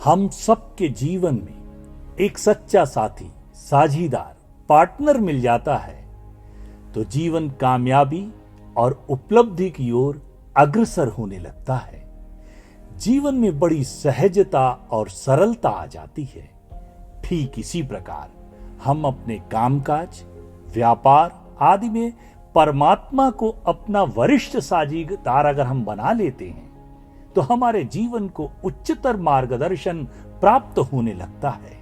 हम सबके जीवन में एक सच्चा साथी, साझीदार, पार्टनर मिल जाता है तो जीवन कामयाबी और उपलब्धि की ओर अग्रसर होने लगता है। जीवन में बड़ी सहजता और सरलता आ जाती है। ठीक इसी प्रकार हम अपने कामकाज, व्यापार आदि में परमात्मा को अपना वरिष्ठ साझीदार अगर हम बना लेते हैं तो हमारे जीवन को उच्चतर मार्गदर्शन प्राप्त होने लगता है।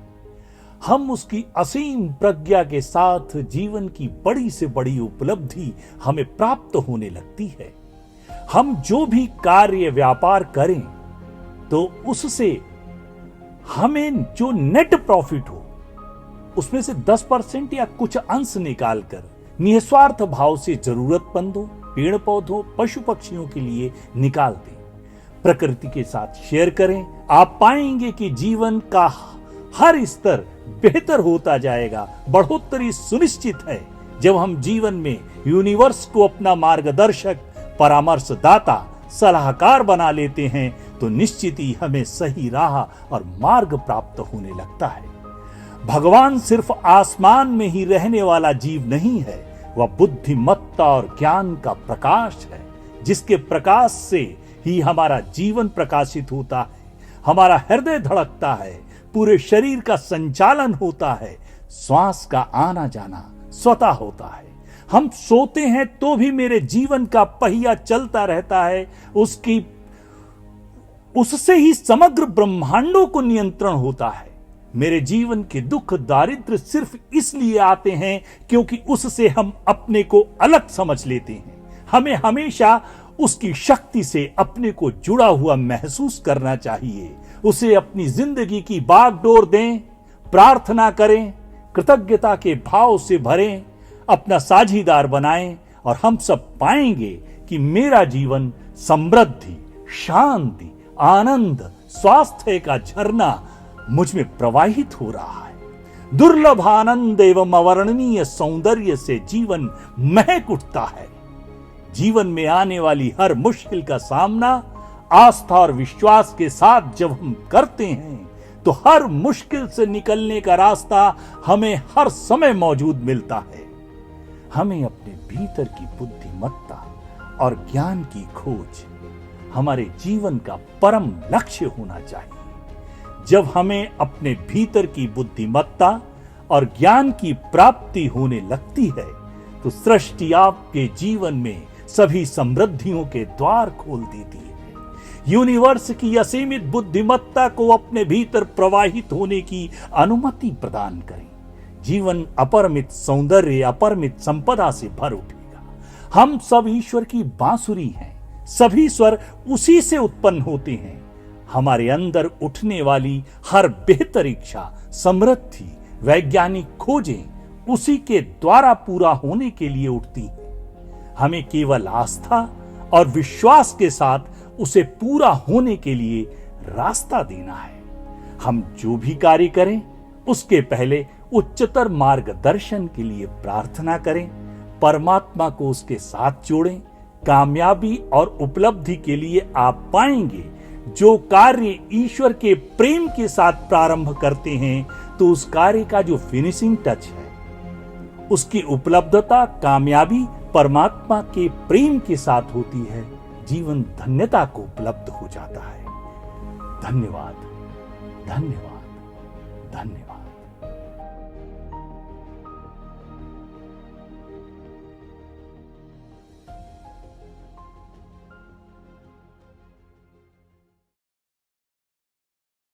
हम उसकी असीम प्रज्ञा के साथ जीवन की बड़ी से बड़ी उपलब्धि हमें प्राप्त होने लगती है। हम जो भी कार्य व्यापार करें तो उससे हमें जो नेट प्रॉफिट हो उसमें से 10% या कुछ अंश निकालकर निस्वार्थ भाव से जरूरतमंदों, पेड़ पौधों, पशु पक्षियों के लिए निकाल दें, प्रकृति के साथ शेयर करें। आप पाएंगे कि जीवन का हर स्तर बेहतर होता जाएगा। बढ़ोतरी सुनिश्चित है जब हम जीवन में यूनिवर्स को अपना मार्गदर्शक, परामर्शदाता, सलाहकार बना लेते हैं तो निश्चित ही हमें सही राह और मार्ग प्राप्त होने लगता है। भगवान सिर्फ आसमान में ही रहने वाला जीव नहीं है, वह बुद्धिमत्ता और ज्ञान का प्रकाश है, जिसके प्रकाश से ही हमारा जीवन प्रकाशित होता है, हमारा हृदय धड़कता है, पूरे शरीर का संचालन होता है, श्वास का आना जाना स्वतः होता है। हम सोते हैं तो भी मेरे जीवन का पहिया चलता रहता है, उससे ही समग्र ब्रह्मांडों को नियंत्रण होता है। मेरे जीवन के दुख दारिद्र सिर्फ इसलिए आते हैं क्योंकि उससे हम अपने को अलग समझ लेते हैं। हमें हमेशा उसकी शक्ति से अपने को जुड़ा हुआ महसूस करना चाहिए। उसे अपनी जिंदगी की बागडोर दें, प्रार्थना करें, कृतज्ञता के भाव से भरें, अपना साझीदार बनाएं और हम सब पाएंगे कि मेरा जीवन समृद्धि, शांति, आनंद, स्वास्थ्य का झरना मुझ में प्रवाहित हो रहा है। दुर्लभ आनंद एवं अवर्णनीय सौंदर्य से जीवन महक उठता है। जीवन में आने वाली हर मुश्किल का सामना आस्था और विश्वास के साथ जब हम करते हैं तो हर मुश्किल से निकलने का रास्ता हमें हर समय मौजूद मिलता है। हमें अपने भीतर की बुद्धिमत्ता और ज्ञान की खोज हमारे जीवन का परम लक्ष्य होना चाहिए। जब हमें अपने भीतर की बुद्धिमत्ता और ज्ञान की प्राप्ति होने लगती है तो सृष्टि आपके जीवन में सभी समृद्धियों के द्वार खोल देती है। यूनिवर्स की असीमित बुद्धिमत्ता को अपने भीतर प्रवाहित होने की अनुमति प्रदान करें। जीवन अपरिमित सौंदर्य, अपरिमित संपदा से भर उठेगा। हम सब ईश्वर की बांसुरी हैं। सभी स्वर उसी से उत्पन्न होते हैं। हमारे अंदर उठने वाली हर बेहतर इच्छा, समृद्धि, वैज्ञानिक खोजें उसी के द्वारा पूरा होने के लिए उठती हैं। हमें केवल आस्था और विश्वास के साथ उसे पूरा होने के लिए रास्ता देना है। हम जो भी कार्य करें उसके पहले उच्चतर मार्गदर्शन के लिए प्रार्थना करें, परमात्मा को उसके साथ जोड़ें। कामयाबी और उपलब्धि के लिए आप पाएंगे जो कार्य ईश्वर के प्रेम के साथ प्रारंभ करते हैं तो उस कार्य का जो फिनिशिंग टच है, उसकी उपलब्धता, कामयाबी परमात्मा के प्रेम के साथ होती है। जीवन धन्यता को उपलब्ध हो जाता है। धन्यवाद, धन्यवाद, धन्यवाद।